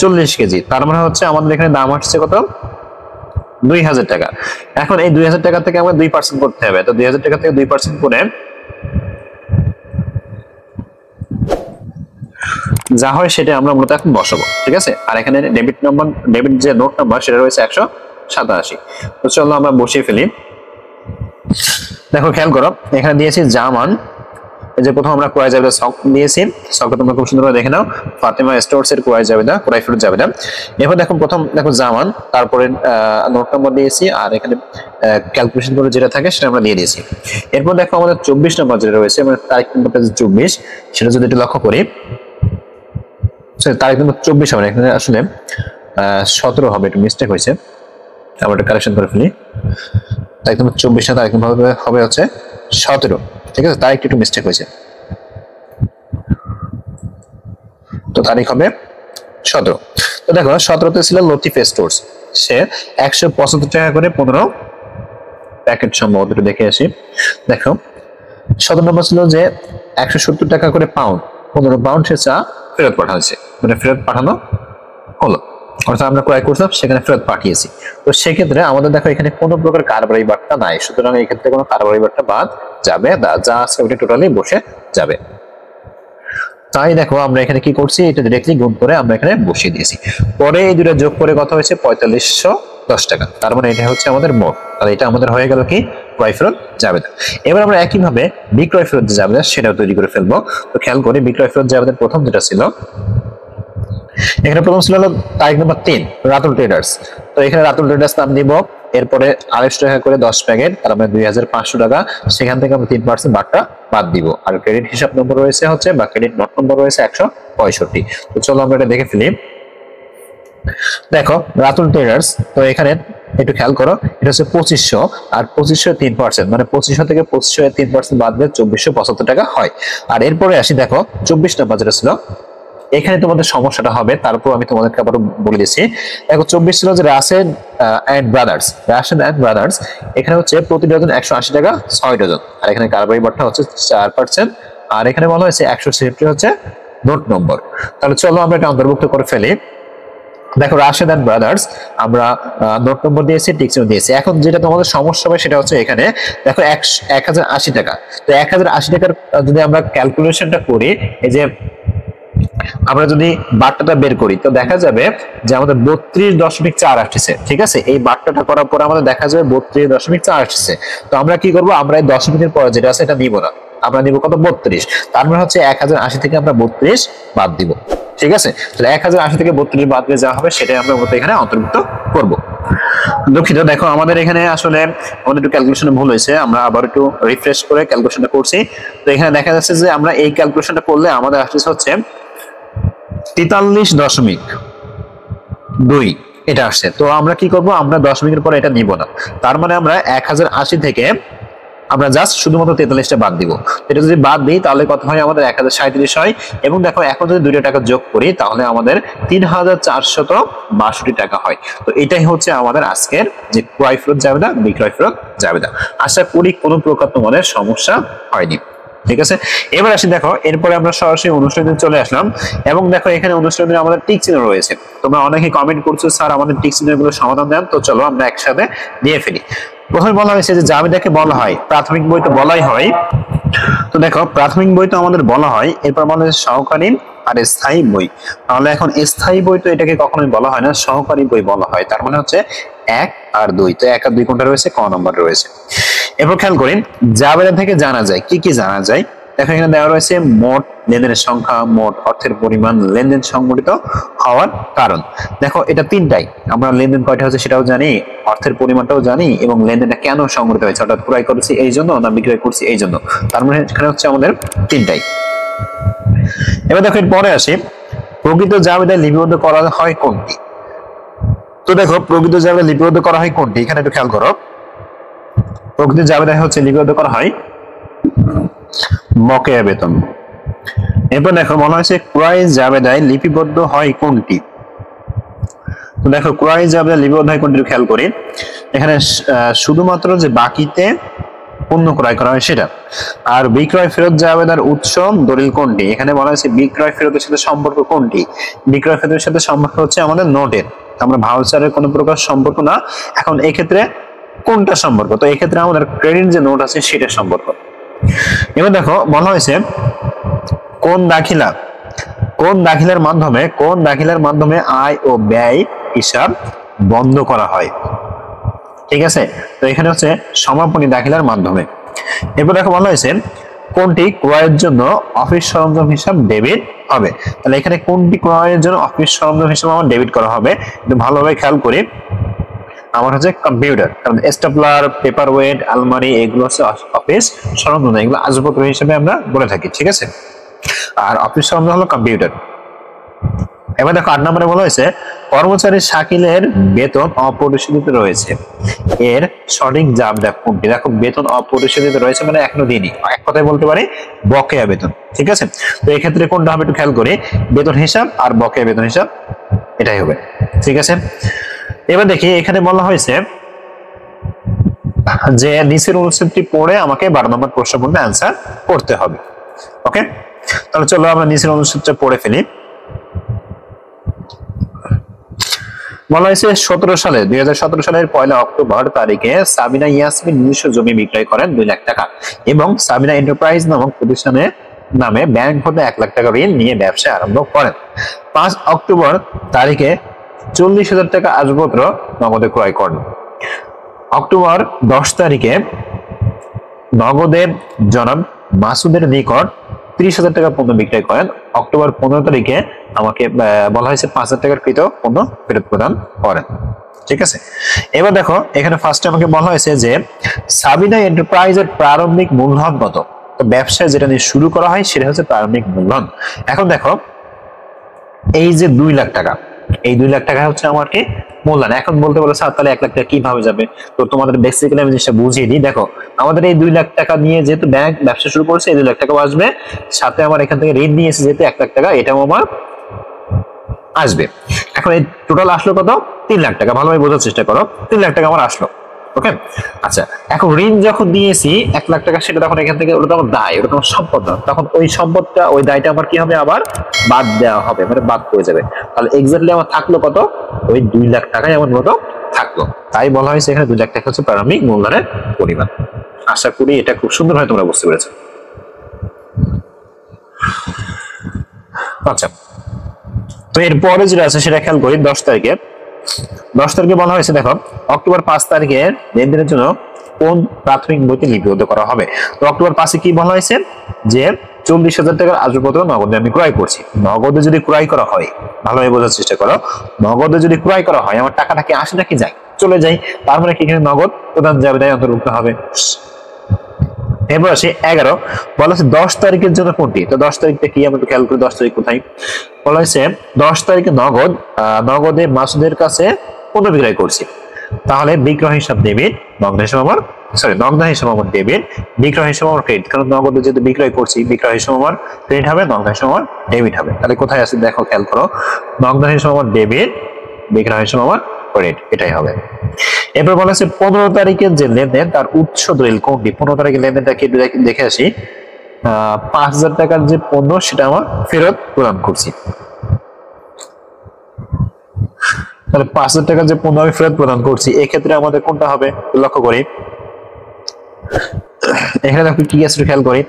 40 কেজি, তার মানে হচ্ছে আমাদের এখানে দাম আসছে কত? 2000 টাকা। এখন এই 2000 টাকা থেকে আমরা 2% করতে হবে, তো 2000 টাকা থেকে 2% করে যা হয় সেটা আমরা মূলত এখন বসাবো। ঠিক আছে, আর এখানে ডেবিট যে নোট নাম্বার সেটা রয়েছে 187। তো চলো আমরা বসিয়ে ফেলি। দেখো খেয়াল করো এখানে দিয়েছি জামান, এই যে প্রথম আমরা ক্রয় জাবেদা স্টক দিয়েছি, স্টকটা তোমরা খুব সুন্দরভাবে দেখে নাও, ফাতেমা স্টোরস এর ক্রয় জাবেদা ক্রয় ফেরত জাবেদা। এরপর দেখো প্রথম দেখো জামান, তারপরে নোট নাম্বার দিয়েছি আর এখানে ক্যালকুলেশন করে যেটা থাকে সেটা আমরা দিয়ে দিয়েছি। এরপর দেখো আমাদের 24 নম্বর যেটা রয়েছে মানে তারিখ নম্বরটা 24, সেটা যদি একটু লক্ষ্য করি তারিখ নম্বর 24 হবে, এখানে আসলে 17 হবে, একটু মিস্টেক হয়েছে, আবার একটা কারেকশন করে ফেলি। তারিখ নম্বর 24 না, তারিখ নম্বর হবে হচ্ছে 17। ঠিক আছে, তারিখটা একটু মিস্টেক হয়েছে, তো তারিখ হবে 17। তো দেখো 17তে ছিল লতিফ স্টোরস, সে 175 টাকা করে 15 প্যাকেট সম্ভবত, একটু দেখে আসি। দেখো 17 নম্বর ছিল যে 170 টাকা করে পাউন্ড 15 পাউন্ড সে চা ফেরত পাঠাচ্ছে, মানে ফেরত পাঠানো হলো, অর্থাৎ আমরা ক্রয় করলাম সেখানে ফেরত পাঠিয়েছি। তো সেক্ষেত্রে আমাদের দেখো এখানে কোনো প্রকার কারবারি বার্তা নাই, সুতরাং এই ক্ষেত্রে কোনো কারবারি বার্তা বাদ যাবে, যা আছে ওটা টোটালি বসে যাবে। তাই দেখো আমরা এখানে কি করছি, এটা ডিরেক্টলি গুণ করে আমরা এখানে বসিয়ে দিয়েছি। পরে এই দুটো যোগ করে কত হয়েছে? 4510 টাকা, তার মানে এটা হচ্ছে আমাদের মোট। তাহলে এটা আমাদের হয়ে গেল কি ক্রয় ফেরত জাবেদা। এবার আমরা একইভাবে বিক্রয় ফেরত যে জাবেদা সেটাও তৈরি করে ফেলবো। তো খেয়াল করি বিক্রয় ফেরত জাবেদার প্রথম যেটা ছিল, এখানে প্রথম ছিল তারিখ নম্বর 3 রাতুল ট্রেডার্স, তো এখানে রাতুল ট্রেডার্স নাম দিব, এরপরে 250 টাকা করে 10 প্যাকেট, তার মানে 2500 টাকা, সেখান থেকে আমরা 3% বাটটা বাদ দিব। আর ক্রেডিট হিসাব নম্বর রয়েছে হচ্ছে বা ক্রেডিট নোট নম্বর রয়েছে 165। তো চলো আমরা এটা দেখে ফেলি। দেখো রাতুল ট্রেডার্স, তো এখানে একটু খেয়াল করো, এটা হচ্ছে 2500 আর 2500 3%, মানে 2500 থেকে 2500 এর 3% বাদ দিলে 2475 টাকা হয়। আর এরপরে আসি দেখো 24 নম্বর যেটা ছিল, এখানে তোমাদের সমস্যাটা হবে, তারপর আমি তোমাদেরকে আবার বলে দিচ্ছি। দেখো 24 ছিল যে রাশেদ এন্ড ব্রাদার্স, এখানে হচ্ছে প্রতি ডজন 180 টাকা 6 ডজন, আর এখানে কারবারি বার্তা হচ্ছে 4%, আর এখানে বলা হয়েছে 160 হচ্ছে নোট নম্বর। তাহলে চলো আমরা এটা অন্তর্ভুক্ত করে ফেলি। দেখো রাশেদ এন্ড ব্রাদার্স আমরা নোট নম্বর দিয়েছি, টিকসও দিয়েছি। এখন যেটা তোমাদের সমস্যা হবে সেটা হচ্ছে এখানে দেখো 1080 টাকা। তো 1080 টাকার যদি আমরা ক্যালকুলেশনটা করি, এই যে আমরা যদি বাট্টাটা বের করি তো দেখা যাবে যে আমাদের 32.4 আসছে। ঠিক আছে, এই বাট্টাটা করার পর আমাদের দেখা যাবে 32.4 আসছে। তো আমরা কি করব, আমরা এই দশমিকের পরে যেটা আছে এটা নিব না, আমরা নিব কত, 32। তার মানে হচ্ছে 1080 থেকে আমরা 32 বাদ দিব। ঠিক আছে, তাহলে 1080 থেকে 32 বাদ দিয়ে যা হবে সেটাই আমরা এখানে অন্তর্ভুক্ত করব। দুঃখিত, দেখো আমাদের এখানে আসলে আমাদের একটু ক্যালকুলেশনে ভুল হয়েছে, আমরা আবার একটু রিফ্রেশ করে ক্যালকুলেশনটা করছি। তো এখানে দেখা যাচ্ছে যে আমরা এই ক্যালকুলেশনটা করলে আমাদের আসছে হচ্ছে 43.2 এটা আসছে। তো আমরা কি করব, আমরা দশমিকের পরে এটা নিব না। তার মানে আমরা 1080 থেকে আমরা জাস্ট শুধুমাত্র 43টা বাদ দিব। এটা যদি বাদ দিই তাহলে কত হয়, আমাদের 1037 হয়। এবং দেখো এখন যদি 2 টাকা যোগ করি তাহলে আমাদের 3462 টাকা হয়। তো এটাই হচ্ছে আমাদের আজকের যে ক্রয় ফেরত জাবেদা, বিক্রয় ফেরত জাবেদা। আশা করি কোনো প্রকার তোমাদের সমস্যা হয়নি। ঠিক আছে, এবার আসি দেখো, এরপরে আমরা সরাসরি অনুশীলনে চলে আসলাম। এবং দেখো এখানে অনুশীলনে আমাদের টিক চিহ্ন রয়েছে। তোমরা অনেকে কমেন্ট করছো স্যার আমাদের টিক চিহ্নগুলো সমাধান দেন। তো চলো আমরা একসাথে দিয়ে ফেলি। প্রথমে বলা হয়েছে যে জাবেদাকে বলা হয়, প্রাথমিক বই তো বলাই হয়। তো দেখো প্রাথমিক বই তো আমাদের বলা হয়, এরপর বলা হয়েছে সহকারী আর স্থায়ী বই। তাহলে এখন স্থায়ী বই তো এটাকে কখনোই বলা হয় না, সহকারী বই বলা হয়। তার মানে হচ্ছে 1 আর 2। তো 1 আর 2 কোনটা রয়েছে, ক নম্বর রয়েছে। এরপর খেয়াল করি জাবেদা থেকে জানা যায় কি কি জানা যায়। দেখো এখানে দেওয়া রয়েছে মোট লেনদেনের সংখ্যা, মোট অর্থের পরিমাণ, লেনদেন সংঘটিত হওয়ার কারণ। দেখো এটা তিনটাই, আমরা লেনদেন কয়টা হচ্ছে সেটাও জানি, অর্থের পরিমাণটাও জানি, এবং লেনদেনটা কেন সংঘটিত হয়েছে, অর্থাৎ ক্রয় করেছি এই জন্য না বিক্রয় করছি এই জন্য। তার মানে এখানে হচ্ছে আমাদের তিনটাই। এবার দেখো এর পরে আসি, প্রকৃত জাবেদায় লিপিবদ্ধ করা হয় কোনটি। তো দেখো প্রকৃত জাবেদায় লিপিবদ্ধ করা হয় কোনটি, এখানে একটু খেয়াল করো। প্রকৃত জাবেদায় হচ্ছে লিপিবদ্ধ করা হয় বকেয়া বেতন। এরপর দেখো বলা হয়েছে ক্রয় জাবেদায় লিপিবদ্ধ হয় কোনটি। তো দেখো ক্রয় জাবেদায় লিপিবদ্ধ হয় কোনটি খেয়াল করি। এখানে শুধুমাত্র যে বাকিতে পণ্য ক্রয় করা হয় সেটা। আর বিক্রয় ফেরত জাবেদার উৎস দলিল কোনটি, এখানে বলা হয়েছে বিক্রয় ফেরতের সাথে সম্পর্ক কোনটি। বিক্রয় ফেরতের সাথে সম্পর্ক হচ্ছে আমাদের নোটের, আমরা ভাউচারের কোনো প্রকার সম্পর্ক না। এখন এই ক্ষেত্রে কোনটা সম্পর্ক, তো এই ক্ষেত্রে আমাদের ক্রেডিট যে নোট আছে সেটার সম্পর্ক। এবার দেখো বলা হয়েছে কোন দাখিলার মাধ্যমে আয় ও ব্যয় হিসাব বন্ধ করা হয়। ঠিক আছে, তো এখানে হচ্ছে সমাপনী দাখিলার মাধ্যমে। এরপর দেখো বলা হয়েছে কোনটি ক্রয়ের জন্য অফিস সরঞ্জাম হিসাব ডেবিট হবে। তাহলে এখানে কোনটি ক্রয়ের জন্য অফিস সরঞ্জাম হিসাব আমার ডেবিট করা হবে, একটু ভালোভাবে খেয়াল করি। আমার হচ্ছে কম্পিউটার, কারণ স্টেপলার, পেপার ওয়েট, আলমারি এগুলো হচ্ছে অফিস সরঞ্জাম, এগুলো আসবাবপত্র হিসেবে আমরা বলে থাকি। ঠিক আছে, আর অফিস সরঞ্জাম হলো কম্পিউটার। এবার দেখো 8 নম্বরে বলা হয়েছে কর্মচারী শাকিলের বেতন অপরিশোধিত রয়েছে, এর সঠিক জাবেদা কোনটি। দেখো বেতন অপরিশোধিত রয়েছে মানে এখনো দিইনি, এক কথায় বলতে পারি বকেয়া বেতন। ঠিক আছে, তো এই ক্ষেত্রে কোনটা হবে একটু খেয়াল করি, বেতন হিসাব আর বকেয়া বেতন হিসাব এটাই হবে। ঠিক আছে, এবার দেখি এখানে বলা হয়েছে যে নিচের অনুচ্ছেদটি পড়ে আমাকে 12 নম্বর প্রশ্ন পড়বে অ্যান্সার করতে হবে। ওকে, তাহলে চলো আমরা নিচের অনুচ্ছেদটা পড়ে ফেলি। বলা হয়েছে 2017 সালের 1 অক্টোবর তারিখে সাবিনা ইয়াসমিন নিজস্ব জমি বিক্রয় করেন 2 লাখ টাকা এবং সাবিনা এন্টারপ্রাইজ নামক প্রতিষ্ঠানের নামে ব্যাংক হতে 1 লাখ টাকা ঋণ নিয়ে ব্যবসা আরম্ভ করেন। 5 অক্টোবর তারিখে 40,000 টাকা আসবাবপত্র নগদে ক্রয় করেন। অক্টোবর 10 তারিখে নগদে জনাব মাসুদের নিকট 30,000 টাকা পণ্য বিক্রয় করেন। অক্টোবর 15 তারিখে আমাকে বলা হয়েছে 5,000 টাকার কৃত পণ্য ফেরত প্রদান করেন। ঠিক আছে, এবার দেখো এখানে ফার্স্টে আমাকে বলা হয়েছে যে সাবিনা এন্টারপ্রাইজের প্রারম্ভিক মূলধন কত। তো ব্যবসা যেটা নিয়ে শুরু করা হয় সেটা হচ্ছে প্রারম্ভিক মূলধন। এখন দেখো এই যে 2 লাখ টাকা, এই 2 লাখ টাকা হচ্ছে আমার কি মূলধন। এখন বলতে বলে স্যার তাহলে 1 লাখ টাকা কিভাবে যাবে, তো তোমাদের বেসিক্যালি আমি জিনিসটা বুঝিয়ে দিই। দেখো আমাদের এই 2 লাখ টাকা নিয়ে যেহেতু ব্যাংক ব্যবসা শুরু করেছে, এই 2 লাখ টাকা আসবে, সাথে আমার এখান থেকে ঋণ নিয়েছে যেহেতু 1 লাখ টাকা, এটাও আমার আসবে। এখন এই টোটাল আসলো কত, 3 লাখ টাকা। ভালোভাবে বোঝার চেষ্টা করো, 3 লাখ টাকা আমার আসলো। ওকে। আচ্ছা, এখন ঋণ যখন দিয়েছি 1 লাখ টাকা, সেটা তখন এখান থেকে ওটা তো আমার দায়, ওটা তো আমার সম্পদ না, তখন ওই সম্পদটা ওই দায়টা আমার কি হবে, আবার বাদ দেওয়া হবে, মানে বাদ পড়ে যাবে। তাহলে এক্স্যাক্টলি আমার থাকলো কত, ওই 2 লাখ টাকাই আমার মতো থাকলো। তাই বলা হয়েছে এখানে 2 লাখ টাকা হচ্ছে প্রারম্ভিক মূলধনের পরিমাণ। আশা করি এটা খুব সুন্দরভাবে তোমরা বুঝতে পেরেছো। আচ্ছা, তো এরপরে যেটা আছে সেটা খেয়াল করি। 10 তারিখে বলা হয়েছে, দেখো অক্টোবর 5 তারিখে লেনদেনের জন্য কোন প্রাথমিক বইতে লিপিবদ্ধ করা হবে। তো অক্টোবর 5-এ কি বলা হয়েছে, যে 40,000 টাকার আসবাবপত্র নগদে আমি ক্রয় করছি। নগদে যদি ক্রয় করা হয়, ভালোভাবে বোঝার চেষ্টা করো, নগদে যদি ক্রয় করা হয় আমার টাকাটা কি আসে নাকি যায়, চলে যায়, তার মানে কি এখানে নগদ প্রদান জাবেদায় অন্তর্ভুক্ত হবে। এরপর আসে 11, বলা হচ্ছে 10 তারিখের জন্য কোনটি। তো 10 তারিখটা কি, আমরা খেয়াল করি 10 তারিখ কোথায় বলা হয়েছে। 10 তারিখে নগদে মাসুদের কাছে পণ্য বিক্রয় করছি, তাহলে বিক্রয় হিসাব ডেবিট, নগদ হিসাব আমার ডেবিট, বিক্রয় হিসাব আমার ক্রেডিট, কারণ নগদে যেহেতু বিক্রয় করছি, বিক্রয় হিসাব আমার ক্রেডিট হবে, নগদ হিসাব আমার ডেবিট হবে। তাহলে কোথায় আছে দেখো, খেয়াল করো, নগদ হিসাব আমার ডেবিট, বিক্রয় হিসাব আমার ক্রেডিট, এটাই হবে। এরপর বলা হচ্ছে 15 তারিখের যে লেনদেন তার উৎস দলিল কোনটি। 15 তারিখের লেনদেনটা কি দেখে আসি। 5,000 টাকার যে পণ্য সেটা আমার ফেরত প্রদান করছি, তাহলে 5,000 টাকার যে পণ্য আমি ফেরত প্রদান করছি, এক্ষেত্রে আমাদের কোনটা হবে লক্ষ্য করি। এখানে দেখো কি আছে খেয়াল করি,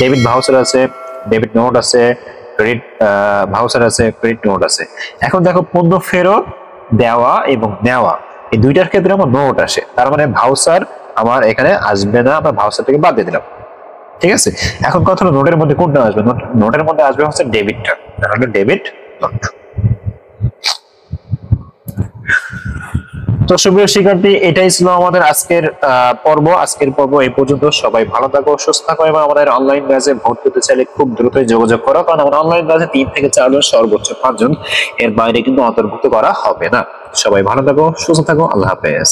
ডেবিট ভাউচার আছে, ডেবিট নোট আছে, ক্রেডিট ভাউচার আছে, ক্রেডিট নোট আছে। এখন দেখো পণ্য ফেরত দেওয়া এবং নেওয়া এই দুইটার ক্ষেত্রে আমার নোট আসে, তার মানে ভাউচার আমার এখানে আসবে না, আমরা ভাউচার থেকে বাদ দিয়ে দিলাম। ঠিক আছে, এখন কথা হলো নোটের মধ্যে কোনটা আসবে, নোটের মধ্যে আসবে হচ্ছে ডেবিটটা, তাহলে ডেবিট নোট। তো সুপ্রিয় শিক্ষার্থী, এটাই ছিল আমাদের আজকের পর্ব এই পর্যন্ত। সবাই ভালো থাকো, সুস্থ থাকো, এবং আমাদের অনলাইন ব্যাচে ভর্তি হতে চাইলে খুব দ্রুতই যোগাযোগ করো, কারণ আমাদের অনলাইন ব্যাচে 3 থেকে 4 জন, সর্বোচ্চ 5 জন, এর বাইরে কিন্তু অন্তর্ভুক্ত করা হবে না। সবাই ভালো থাকো, সুস্থ থাকো, আল্লাহ হাফেজ।